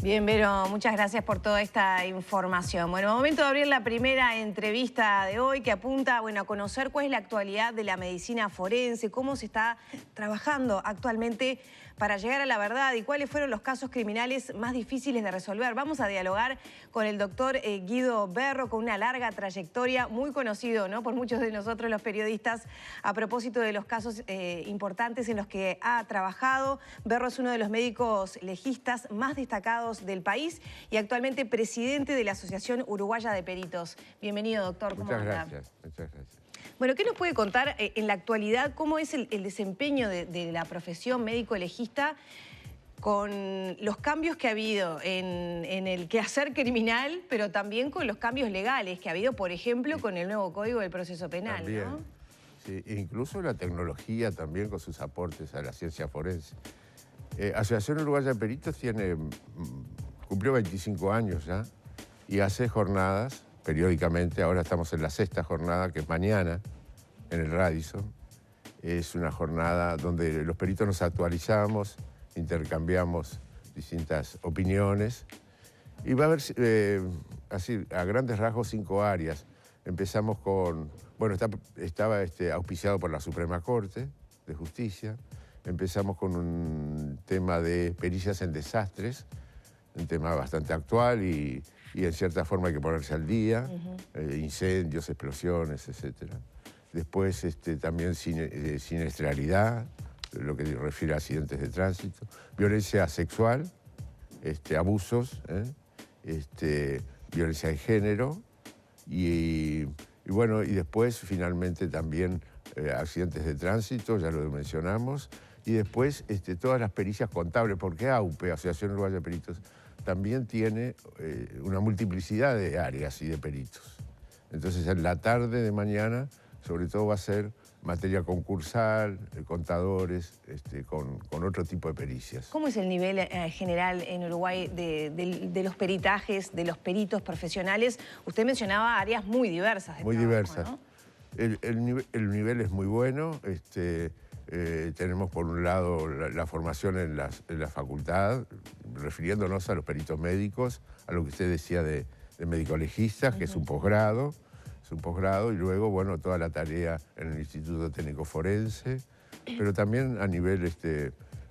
Bien, Vero, muchas gracias por toda esta información. Bueno, momento de abrir la primera entrevista de hoy que apunta, a conocer cuál es la actualidad de la medicina forense, cómo se está trabajando actualmente para llegar a la verdad y cuáles fueron los casos criminales más difíciles de resolver. Vamos a dialogar con el doctor Guido Berro, con una larga trayectoria, muy conocido, ¿no?, por muchos de nosotros los periodistas, a propósito de los casos importantes en los que ha trabajado. Berro es uno de los médicos legistas más destacados del país y actualmente presidente de la Asociación Uruguaya de Peritos. Bienvenido, doctor. ¿Cómo anda? Muchas gracias. Bueno, ¿qué nos puede contar en la actualidad cómo es el desempeño de la profesión médico-legista con los cambios que ha habido en el quehacer criminal, pero también con los cambios legales que ha habido, por ejemplo, con el nuevo Código del Proceso Penal, También, ¿no? Sí, incluso la tecnología también con sus aportes a la ciencia forense. Asociación Uruguaya de Peritos cumplió 25 años ya y hace jornadas periódicamente. Ahora estamos en la 6ª jornada, que es mañana, en el Radisson. Es una jornada donde los peritos nos actualizamos, intercambiamos distintas opiniones. Y va a haber, así, a grandes rasgos, 5 áreas. Empezamos con, bueno, estaba auspiciado por la Suprema Corte de Justicia. Empezamos con un tema de pericias en desastres, un tema bastante actual y en cierta forma hay que ponerse al día, incendios, explosiones, etc. Después también siniestralidad, lo que refiere a accidentes de tránsito, violencia sexual, abusos, violencia de género y después finalmente también accidentes de tránsito, ya lo mencionamos, y después todas las pericias contables, porque AUPE, Asociación Uruguaya de Peritos, también tiene una multiplicidad de áreas y de peritos. Entonces, en la tarde de mañana, sobre todo va a ser materia concursal, contadores, con otro tipo de pericias. ¿Cómo es el nivel general en Uruguay de los peritajes, de los peritos profesionales? Usted mencionaba áreas muy diversas de muy trabajo, diversas, ¿no? El nivel es muy bueno. Tenemos por un lado la formación en la facultad, refiriéndonos a los peritos médicos, a lo que usted decía de médico-legistas, que es un posgrado. Y luego, bueno, toda la tarea en el Instituto Técnico Forense, pero también a nivel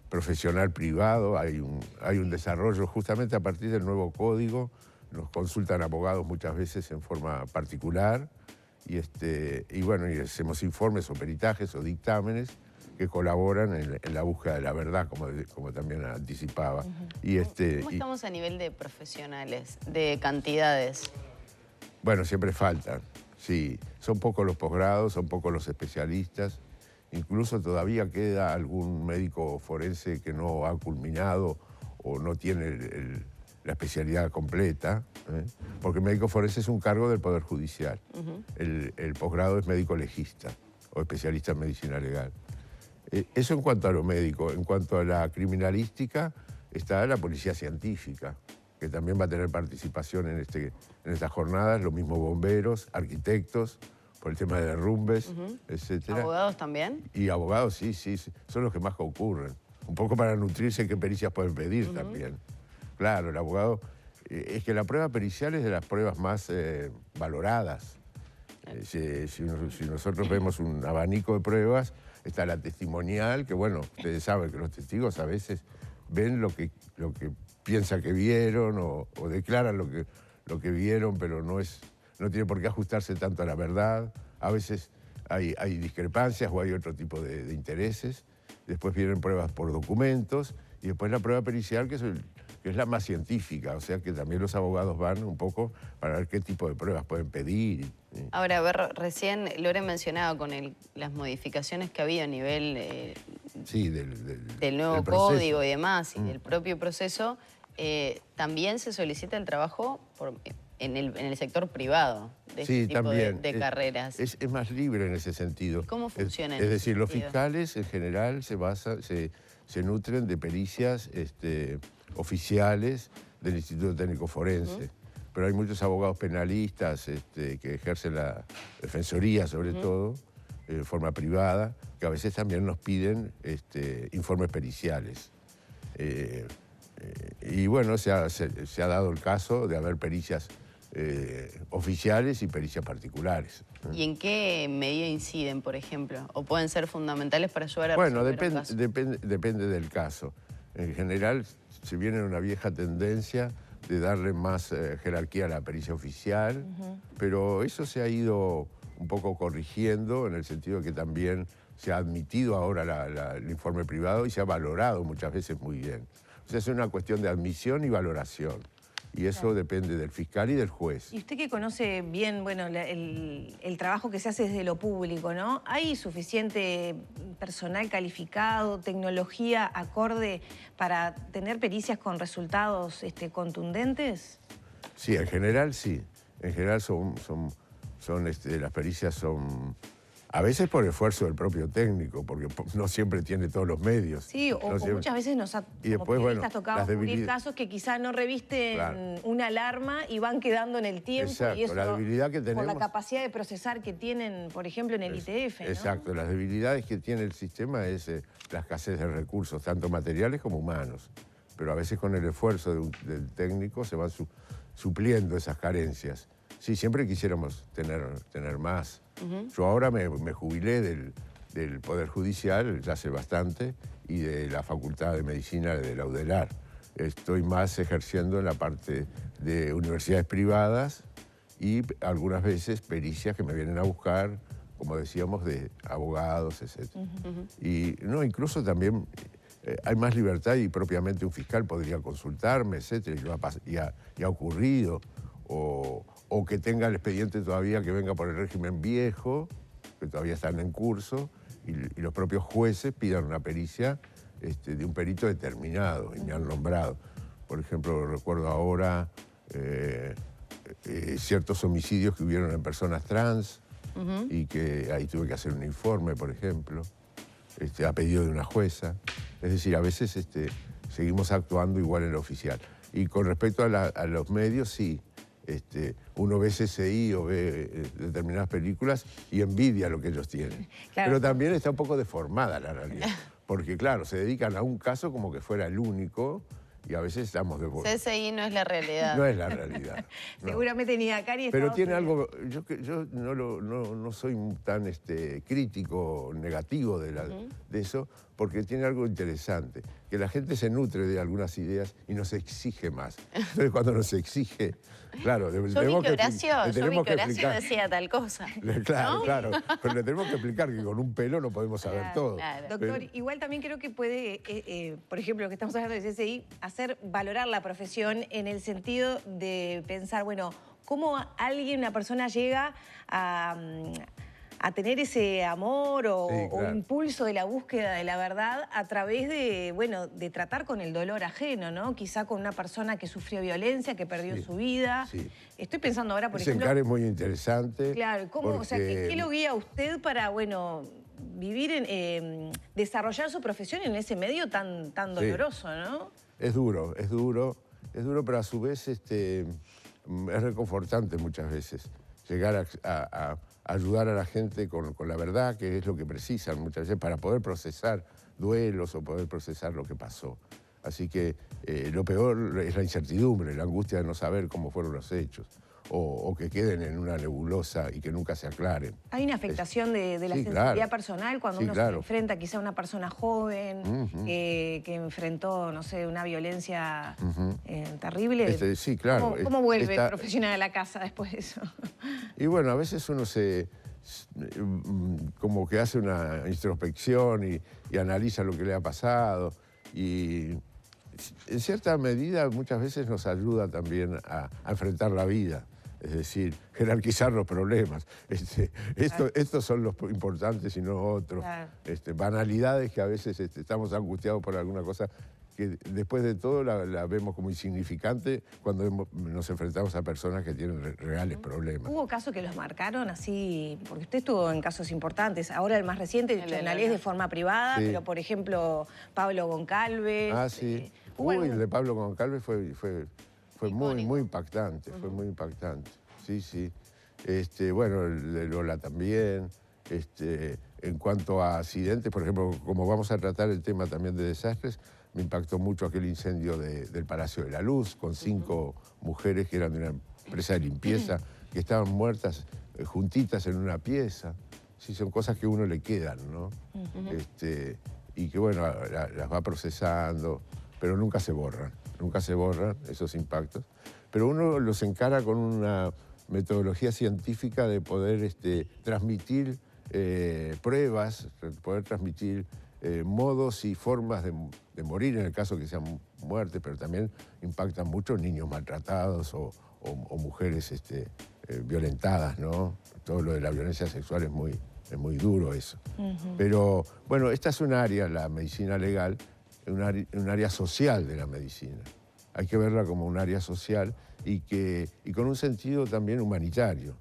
profesional privado hay un desarrollo justamente a partir del nuevo código. Nos consultan abogados muchas veces en forma particular y hacemos informes o peritajes o dictámenes que colaboran en la búsqueda de la verdad, como también anticipaba. ¿Cómo estamos a nivel de profesionales, de cantidades? Bueno, siempre faltan. Sí, son pocos los posgrados, son pocos los especialistas. Incluso todavía queda algún médico forense que no ha culminado o no tiene la especialidad completa, porque médico forense es un cargo del Poder Judicial. El posgrado es médico legista o especialista en medicina legal. Eso en cuanto a lo médico. En cuanto a la criminalística, está la policía científica, que también va a tener participación en estas jornadas, lo mismo bomberos, arquitectos, por el tema de derrumbes, etc. ¿Abogados también? Y abogados, sí, son los que más concurren. Un poco para nutrirse qué pericias pueden pedir también. Claro, el abogado... es que la prueba pericial es de las pruebas más valoradas. Si nosotros vemos un abanico de pruebas, está la testimonial, que bueno, ustedes saben que los testigos a veces ven lo que piensan que vieron o declaran lo que vieron, pero no tiene por qué ajustarse tanto a la verdad. A veces hay discrepancias o hay otro tipo de intereses. Después vienen pruebas por documentos y después la prueba pericial, que es la más científica, o sea que también los abogados van un poco para ver qué tipo de pruebas pueden pedir. Ahora, a ver, recién Lore mencionaba con las modificaciones que había a nivel del nuevo código y demás, y del propio proceso, también se solicita el trabajo en el sector privado de este tipo de carreras. Es más libre en ese sentido. ¿Cómo funciona? Es decir, los fiscales en general se nutren de pericias oficiales del Instituto Técnico Forense. Pero hay muchos abogados penalistas que ejercen la defensoría, sobre todo, de forma privada, que a veces también nos piden informes periciales. Y bueno, se ha dado el caso de haber pericias oficiales y pericias particulares. ¿Y en qué medida inciden, por ejemplo? ¿O pueden ser fundamentales para ayudar a Bueno, resolver un caso? depende del caso. En general, se viene una vieja tendencia de darle más jerarquía a la pericia oficial, pero eso se ha ido un poco corrigiendo en el sentido de que también se ha admitido ahora el informe privado y se ha valorado muchas veces muy bien. O sea, es una cuestión de admisión y valoración. Y eso depende del fiscal y del juez. Y usted que conoce bien, bueno, el trabajo que se hace desde lo público, ¿no? ¿Hay suficiente personal calificado, tecnología acorde para tener pericias con resultados contundentes? Sí, en general sí. En general las pericias son... A veces por esfuerzo del propio técnico, porque no siempre tiene todos los medios. Sí, o muchas veces nos ha tocado cubrir casos que quizá no revisten una alarma y van quedando en el tiempo. Exacto, y eso, la debilidad que tenemos... Por la capacidad de procesar que tienen, por ejemplo, en el ITF, ¿no? Exacto, las debilidades que tiene el sistema es la escasez de recursos, tanto materiales como humanos. Pero a veces con el esfuerzo del técnico se van supliendo esas carencias. Sí, siempre quisiéramos tener más. Yo ahora me jubilé del Poder Judicial, ya hace bastante, y de la Facultad de Medicina de la UDELAR. Estoy más ejerciendo en la parte de universidades privadas y algunas veces pericias que me vienen a buscar, como decíamos, de abogados, etc. Y no, incluso también hay más libertad y propiamente un fiscal podría consultarme, etc. Y ha ocurrido. O que tenga el expediente todavía que venga por el régimen viejo, que todavía están en curso, y los propios jueces pidan una pericia de un perito determinado, y me han nombrado. Por ejemplo, recuerdo ahora ciertos homicidios que hubieron en personas trans, y que ahí tuve que hacer un informe, por ejemplo, a pedido de una jueza. Es decir, a veces seguimos actuando igual en lo oficial. Y con respecto a los medios, sí. Uno ve CSI o ve determinadas películas y envidia lo que ellos tienen. Claro. Pero también está un poco deformada la realidad. Porque, claro, se dedican a un caso como que fuera el único y a veces estamos de vuelta. CSI no es la realidad. No es la realidad. No. Seguramente ni acá ni Pero tiene algo... Yo no soy tan crítico, negativo de eso, porque tiene algo interesante, que la gente se nutre de algunas ideas y nos exige más. Entonces, cuando nos exige, claro, yo vi que Horacio decía tal cosa. Claro, ¿no? claro, pero le tenemos que explicar que con un pelo no podemos saber todo. Claro. Doctor, igual también creo que puede, por ejemplo, lo que estamos hablando de CSI, hacer valorar la profesión en el sentido de pensar, bueno, cómo una persona llega a tener ese amor o impulso de la búsqueda de la verdad a través de tratar con el dolor ajeno, ¿no? Quizá con una persona que sufrió violencia, que perdió su vida. Sí. Estoy pensando ahora, por ejemplo... Ese encare es muy interesante. Claro, ¿cómo, o sea, ¿qué lo guía a usted para, vivir, desarrollar su profesión en ese medio tan doloroso, ¿no? Es duro, pero a su vez es reconfortante muchas veces llegar a ayudar a la gente con la verdad, que es lo que precisan muchas veces para poder procesar duelos o poder procesar lo que pasó. Así que lo peor es la incertidumbre, la angustia de no saber cómo fueron los hechos o que queden en una nebulosa y que nunca se aclaren. Hay una afectación de la sensibilidad personal cuando uno se enfrenta quizá a una persona joven que enfrentó, no sé, una violencia terrible. Sí, claro. ¿Cómo vuelve el profesional a la casa después de eso? Y bueno, a veces uno como que hace una introspección y analiza lo que le ha pasado y en cierta medida muchas veces nos ayuda también a enfrentar la vida. Es decir, jerarquizar los problemas. Estos son los importantes y no otros. Claro. Banalidades que a veces estamos angustiados por alguna cosa que después de todo la vemos como insignificante cuando nos enfrentamos a personas que tienen reales problemas. ¿Hubo casos que los marcaron así? Porque usted estuvo en casos importantes. Ahora el más reciente, es de forma privada, pero por ejemplo, Pablo Goncalves. Ah, sí. El de Pablo Goncalves fue muy impactante, fue muy impactante. Sí, sí. Bueno, el de Lola también. En cuanto a accidentes, por ejemplo, como vamos a tratar el tema también de desastres, me impactó mucho aquel incendio del Palacio de la Luz, con 5 mujeres que eran de una empresa de limpieza, que estaban muertas juntitas en una pieza. Sí, son cosas que a uno le quedan, ¿no? Y que, bueno, las va procesando, pero nunca se borran esos impactos. Pero uno los encara con una metodología científica de poder transmitir pruebas, poder transmitir modos y formas de morir, en el caso que sean muertes, pero también impactan mucho niños maltratados o mujeres violentadas, ¿no? Todo lo de la violencia sexual es muy duro eso. Pero, bueno, esta es un área, la medicina legal, un área social de la medicina. Hay que verla como un área social y con un sentido también humanitario.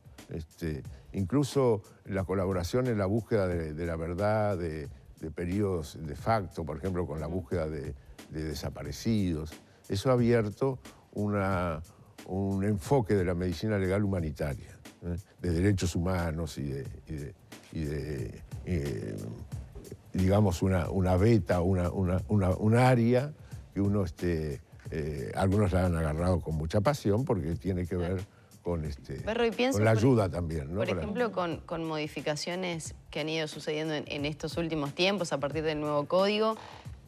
Incluso la colaboración en la búsqueda de la verdad, de periodos de facto, por ejemplo, con la búsqueda de desaparecidos. Eso ha abierto un enfoque de la medicina legal humanitaria, de derechos humanos y de digamos, una beta, un área que uno, algunos la han agarrado con mucha pasión porque tiene que ver con, con la ayuda también, ¿no? Por ejemplo, con modificaciones que han ido sucediendo en estos últimos tiempos a partir del nuevo código,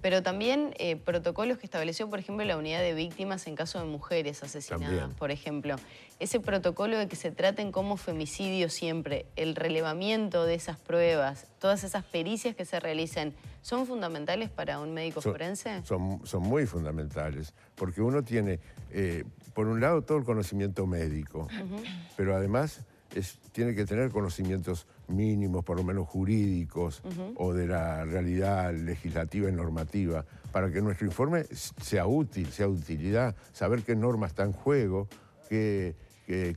pero también protocolos que estableció, por ejemplo, la unidad de víctimas en caso de mujeres asesinadas, también. Por ejemplo. Ese protocolo de que se traten como femicidio siempre, el relevamiento de esas pruebas, todas esas pericias que se realicen, ¿son fundamentales para un médico forense? Son muy fundamentales, porque uno tiene, por un lado, todo el conocimiento médico, pero además tiene que tener conocimientos mínimos, por lo menos jurídicos, o de la realidad legislativa y normativa, para que nuestro informe sea útil, sea de utilidad, saber qué norma está en juego,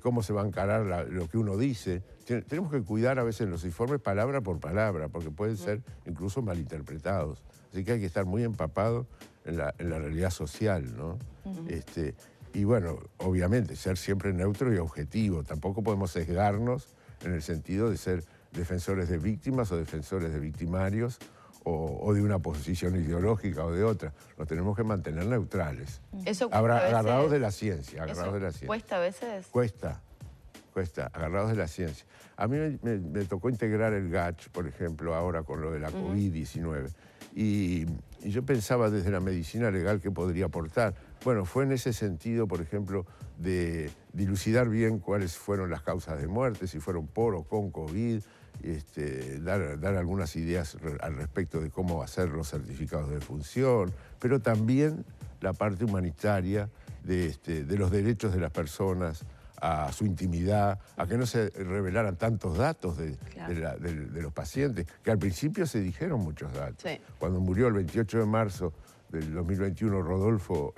cómo se va a encarar lo que uno dice. Tenemos que cuidar a veces los informes palabra por palabra, porque pueden ser incluso malinterpretados. Así que hay que estar muy empapado en la realidad social, ¿no? Y bueno, obviamente, ser siempre neutro y objetivo. Tampoco podemos sesgarnos en el sentido de ser defensores de víctimas o defensores de victimarios o de una posición ideológica o de otra. Nos tenemos que mantener neutrales. Eso agarrados de la ciencia. ¿Cuesta a veces? Cuesta, agarrados de la ciencia. A mí me tocó integrar el GACH, por ejemplo, ahora con lo de la COVID-19. Y yo pensaba desde la medicina legal qué podría aportar. Bueno, fue en ese sentido, por ejemplo, de dilucidar bien cuáles fueron las causas de muerte, si fueron por o con COVID, dar algunas ideas al respecto de cómo hacer los certificados de defunción, pero también la parte humanitaria de los derechos de las personas a su intimidad, a que no se revelaran tantos datos de los pacientes, que al principio se dijeron muchos datos. Sí. Cuando murió el 28 de marzo del 2021 Rodolfo,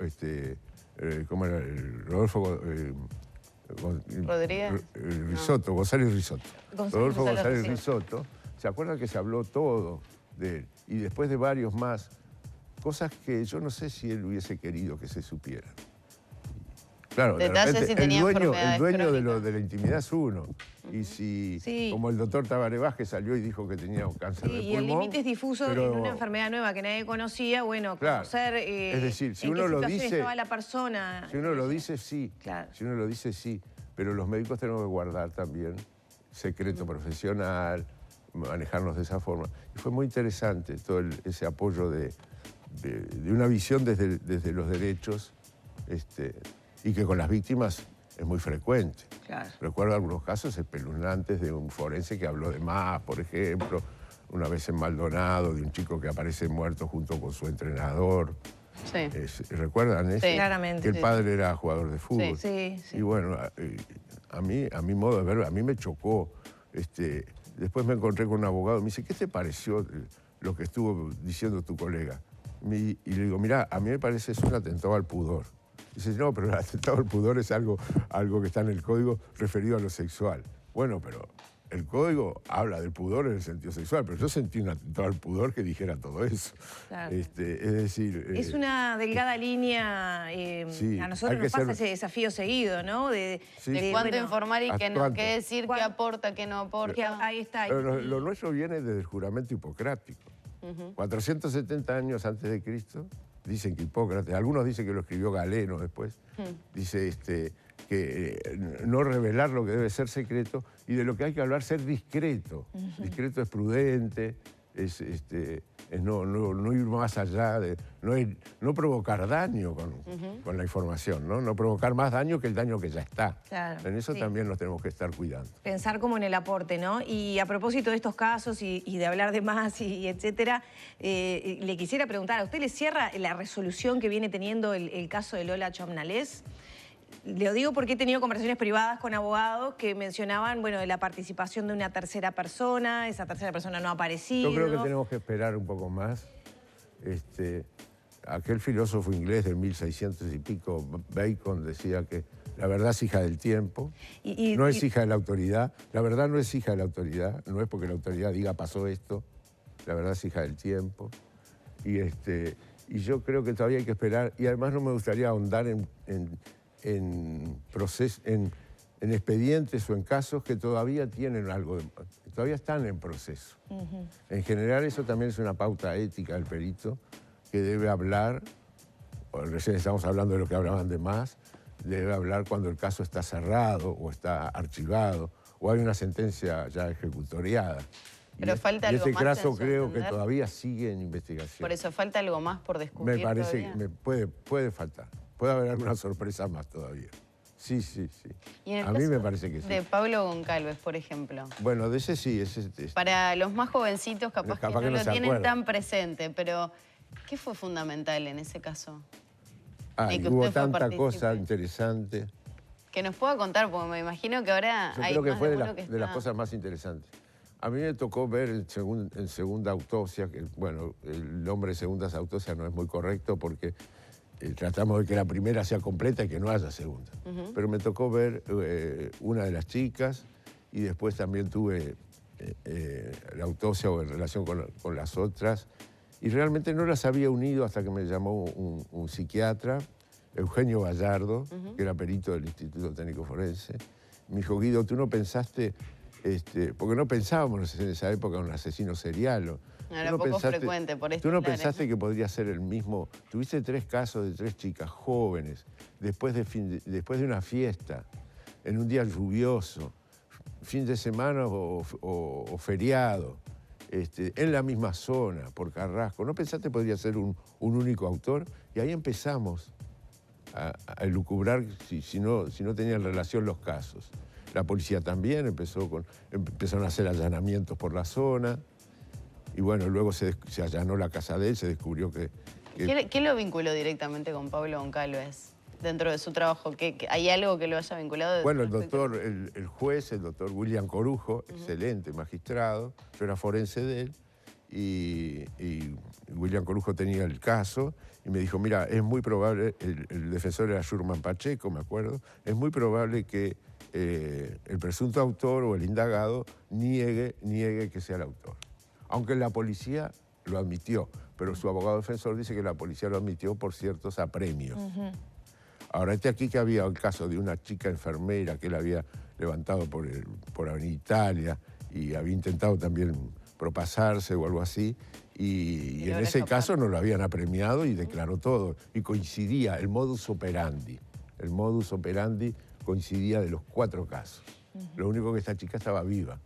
¿cómo era? Rodolfo Rodríguez. Risotto, González Risotto. Rodolfo González Risotto. ¿Se acuerdan que se habló todo de él? Y después de varios más, cosas que yo no sé si él hubiese querido que se supieran. Claro, de repente, si el dueño de la intimidad es uno. Y si, como el doctor Tabaré Vázquez salió y dijo que tenía un cáncer de pulmón... Y el límite es difuso en una enfermedad nueva que nadie conocía, bueno, conocer es decir, si uno lo dice, estaba la persona. Si uno lo dice, sí. Claro. Si uno lo dice, sí. Pero los médicos tenemos que guardar también secreto profesional, manejarnos de esa forma. Y fue muy interesante todo ese apoyo de una visión desde los derechos, y que con las víctimas es muy frecuente. Claro. Recuerdo algunos casos espeluznantes de un forense que habló de más, por ejemplo, una vez en Maldonado, de un chico que aparece muerto junto con su entrenador. Sí. ¿Recuerdan eso? Sí, claramente. Que el padre era jugador de fútbol. Sí. Y bueno, a mi modo de verlo, a mí me chocó. Después me encontré con un abogado, me dice, ¿qué te pareció lo que estuvo diciendo tu colega? Y le digo, mirá, a mí me parece es un atentado al pudor. Dice, no, pero el atentado al pudor es algo que está en el código referido a lo sexual. Bueno, pero el código habla del pudor en el sentido sexual, pero yo sentí un atentado al pudor que dijera todo eso. Claro. Es decir... es una delgada línea, sí, a nosotros nos pasa ese desafío seguido, ¿no? De cuánto informar y qué no, qué decir, qué aporta, qué no aporta. Ahí está. Pero lo nuestro viene desde el juramento hipocrático. 470 años antes de Cristo, dicen que Hipócrates, algunos dicen que lo escribió Galeno después, dice que no revelar lo que debe ser secreto y de lo que hay que hablar ser discreto. Discreto es prudente, es no ir más allá, no provocar daño con la información, ¿no? Provocar más daño que el daño que ya está. Claro, en eso también nos tenemos que estar cuidando. Pensar como en el aporte, ¿no? Y a propósito de estos casos y de hablar de más y etcétera, le quisiera preguntar, ¿a usted le cierra la resolución que viene teniendo el caso de Lola Chomnales? Lo digo porque he tenido conversaciones privadas con abogados que mencionaban, bueno, de la participación de una tercera persona, esa tercera persona no ha aparecido. Yo creo que tenemos que esperar un poco más. Aquel filósofo inglés del 1600 y pico, Bacon, decía que la verdad es hija del tiempo, no es hija de la autoridad. La verdad no es hija de la autoridad, no es porque la autoridad diga pasó esto, la verdad es hija del tiempo. Y yo creo que todavía hay que esperar, y además no me gustaría ahondar en expedientes o en casos que todavía tienen algo, todavía están en proceso. En general eso también es una pauta ética del perito que debe hablar, recién estamos hablando de lo que hablaban de más, debe hablar cuando el caso está cerrado o está archivado o hay una sentencia ya ejecutoriada. Pero falta algo más. En este caso creo que todavía sigue en investigación. Por eso falta algo más por descubrir. Me parece que puede faltar. Puede haber alguna sorpresa más todavía. Sí. A mí me parece que sí. De Pablo Goncalves, por ejemplo. Bueno, de ese sí. Para los más jovencitos capaz que no lo tienen tan presente, pero ¿qué fue fundamental en ese caso? Hubo tanta cosa interesante. Que nos pueda contar, porque me imagino que ahora hay más de uno que está... Yo creo que fue de las cosas más interesantes. A mí me tocó ver en segunda autopsia, que bueno, el nombre de segundas autopsias no es muy correcto porque tratamos de que la primera sea completa y que no haya segunda. Pero me tocó ver una de las chicas y después también tuve la autopsia o en relación con las otras. Y realmente no las había unido hasta que me llamó un psiquiatra, Eugenio Gallardo, que era perito del Instituto Técnico Forense. Me dijo, Guido, tú no pensaste, porque no pensábamos en esa época en un asesino serial. Era poco frecuente por esto. ¿Tú no pensaste que podría ser el mismo? Tuviste 3 casos de 3 chicas jóvenes, después de una fiesta, en un día lluvioso, fin de semana o feriado, en la misma zona, por Carrasco. ¿No pensaste que podría ser un único autor? Y ahí empezamos a elucubrar si no tenían relación los casos. La policía también empezaron a hacer allanamientos por la zona. Y bueno, luego se allanó la casa de él, se descubrió que... ¿Qué lo vinculó directamente con Pablo Goncalves dentro de su trabajo? ¿Hay algo que lo haya vinculado? Bueno, el juez, el doctor William Corujo, excelente magistrado, yo era forense de él, y William Corujo tenía el caso, y me dijo, mira, es muy probable, el defensor era Schurman Pacheco, me acuerdo, es muy probable que el presunto autor o el indagado niegue que sea el autor. Aunque la policía lo admitió, pero su abogado defensor dice que la policía lo admitió por ciertos apremios. Ahora, aquí que había el caso de una chica enfermera que él había levantado por Avenida Italia y había intentado también propasarse o algo así, y en ese caso no lo habían apremiado y declaró todo. Y coincidía el modus operandi. El modus operandi coincidía de los 4 casos. Lo único que esta chica estaba viva.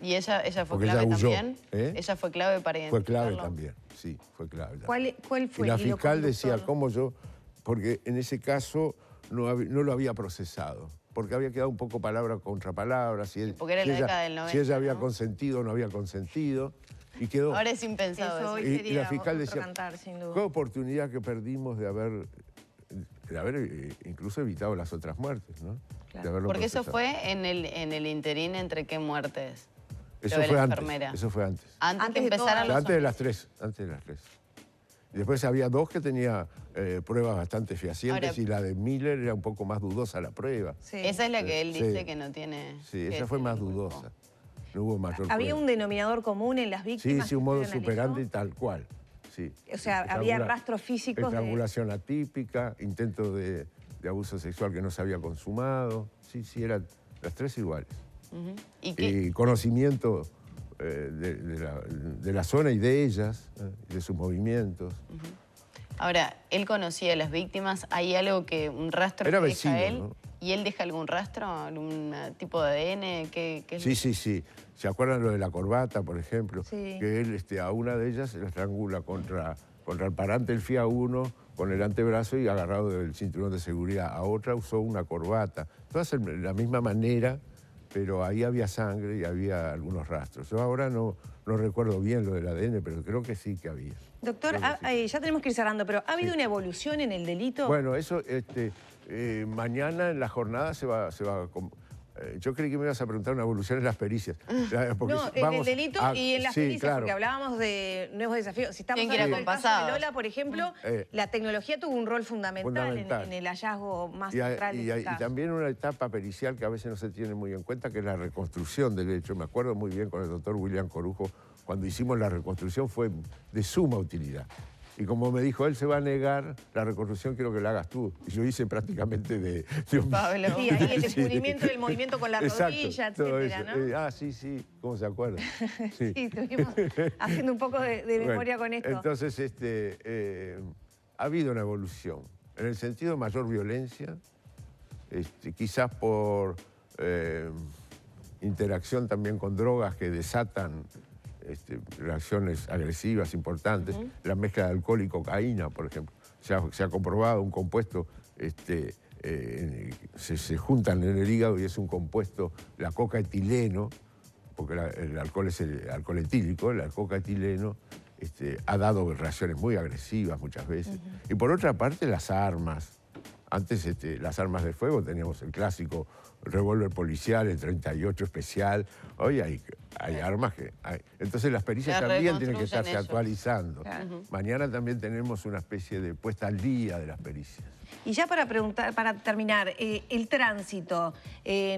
¿Y ella fue clave también? ¿Ella fue clave para identificarlo? Fue clave también, sí, fue clave. ¿Cuál fue? Y la fiscal decía, ¿cómo yo? Porque en ese caso no lo había procesado, porque había quedado un poco palabra contra palabra, porque era la década del 90, si ella había consentido o no había consentido, y quedó. Ahora es impensado eso. Y la fiscal decía, cantar, sin duda. qué oportunidad que perdimos de haber incluso evitado las otras muertes, ¿no? Claro. Porque eso fue en el interín entre qué muertes. Eso fue antes. Eso fue antes. Antes de empezar a antes de las 3. Y después había 2 que tenía pruebas bastante fehacientes. Ahora, y la de Miller era un poco más dudosa la prueba. Sí. Esa es la que él dice que no tiene... Sí, esa fue más dudosa. no hubo mayor ¿Había prueba. un denominador común en las víctimas? Sí, un modo superante tal cual. Sí. O sea, había rastros físicos estrangulación atípica, intento de abuso sexual que no se había consumado. Sí, eran las tres iguales. ¿Y conocimiento de la zona y de ellas, de sus movimientos. Ahora, él conocía a las víctimas. ¿Hay algo un rastro que deja él? ¿No? ¿Y él deja algún rastro, algún tipo de ADN? Sí. ¿Se acuerdan lo de la corbata, por ejemplo? Sí. Que él a una de ellas la estrangula contra el parante del Fiat 1 con el antebrazo y agarrado del cinturón de seguridad. A otra usó una corbata. Todas de la misma manera, pero ahí había sangre y había algunos rastros. Yo ahora no recuerdo bien lo del ADN, pero creo que sí que había. Doctor, ya tenemos que ir cerrando, pero ¿ha habido una evolución en el delito? Bueno, eso mañana en la jornada se va yo creí que me ibas a preguntar una evolución en las pericias. Porque en el delito y en las pericias, claro. Porque hablábamos de nuevos desafíos. Si estamos hablando del caso de Lola, por ejemplo, la tecnología tuvo un rol fundamental. En el hallazgo más central de este caso. Y también una etapa pericial que a veces no se tiene muy en cuenta, que es la reconstrucción del hecho. Me acuerdo muy bien con el doctor William Corujo, cuando hicimos la reconstrucción fue de suma utilidad. Y como me dijo, él se va a negar, la reconstrucción quiero que la hagas tú. Y yo hice prácticamente de Pablo. Sí, ahí el descubrimiento del movimiento con la rodilla, etcétera, ¿no? Sí, ¿cómo se acuerda? Sí, estuvimos haciendo un poco de memoria con esto. Entonces, ha habido una evolución. En el sentido de mayor violencia, quizás por interacción también con drogas que desatan reacciones agresivas importantes, la mezcla de alcohol y cocaína, por ejemplo. Se ha comprobado un compuesto, se juntan en el hígado y es un compuesto, la coca-etileno, porque el alcohol es el alcohol etílico, la coca-etileno ha dado reacciones muy agresivas muchas veces. Y por otra parte, las armas. Antes las armas de fuego teníamos el clásico revólver policial, el 38 especial. Hoy hay armas que... Entonces las pericias también tienen que estarse actualizando. Claro. Mañana también tenemos una especie de puesta al día de las pericias. Y ya para terminar, el tránsito,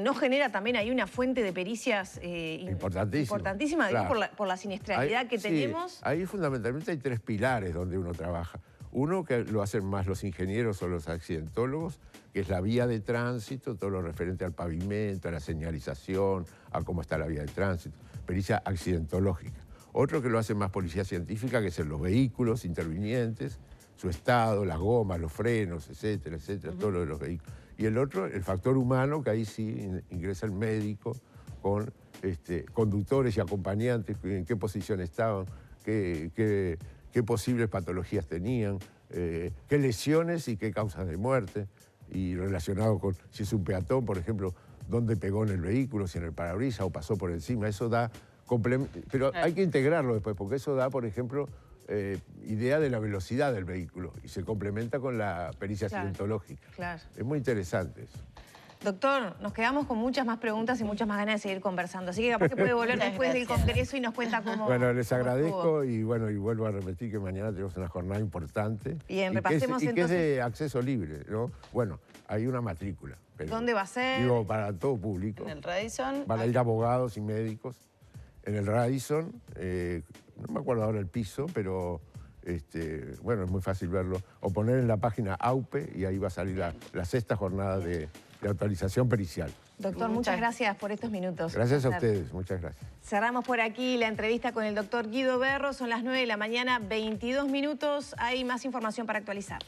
¿no genera también ahí una fuente de pericias importantísima claro. por la siniestralidad que tenemos? Ahí fundamentalmente hay tres pilares donde uno trabaja. Uno, que lo hacen más los ingenieros o los accidentólogos, que es la vía de tránsito, todo lo referente al pavimento, a la señalización, a cómo está la vía de tránsito, pericia accidentológica. Otro que lo hace más policía científica, que son los vehículos intervinientes, su estado, las gomas, los frenos, etcétera, todo lo de los vehículos. Y el otro, el factor humano, que ahí sí ingresa el médico con conductores y acompañantes, en qué posición estaban, qué posibles patologías tenían, qué lesiones y qué causas de muerte, y relacionado con si es un peatón, por ejemplo, dónde pegó en el vehículo, si en el parabrisas o pasó por encima. Eso da pero hay que integrarlo después, porque eso da, por ejemplo, idea de la velocidad del vehículo y se complementa con la pericia accidentológica. Claro. Es muy interesante eso. Doctor, nos quedamos con muchas más preguntas y muchas más ganas de seguir conversando. Así que capaz que puede volver después del Congreso y nos cuenta cómo. Bueno, les agradezco y vuelvo a repetir que mañana tenemos una jornada importante. Bien, repasemos entonces. Y que es de acceso libre, ¿no? Bueno, hay una matrícula. Pero, ¿dónde va a ser? Digo, para todo público. En el Radisson. Van a ir abogados y médicos. En el Radisson, no me acuerdo ahora el piso, pero bueno, es muy fácil verlo. O poner en la página AUPE y ahí va a salir la sexta jornada de actualización pericial. Doctor, muchas gracias por estos minutos. Gracias a ustedes, muchas gracias. Cerramos por aquí la entrevista con el doctor Guido Berro. Son las 9 de la mañana, 22 minutos. Hay más información para actualizar.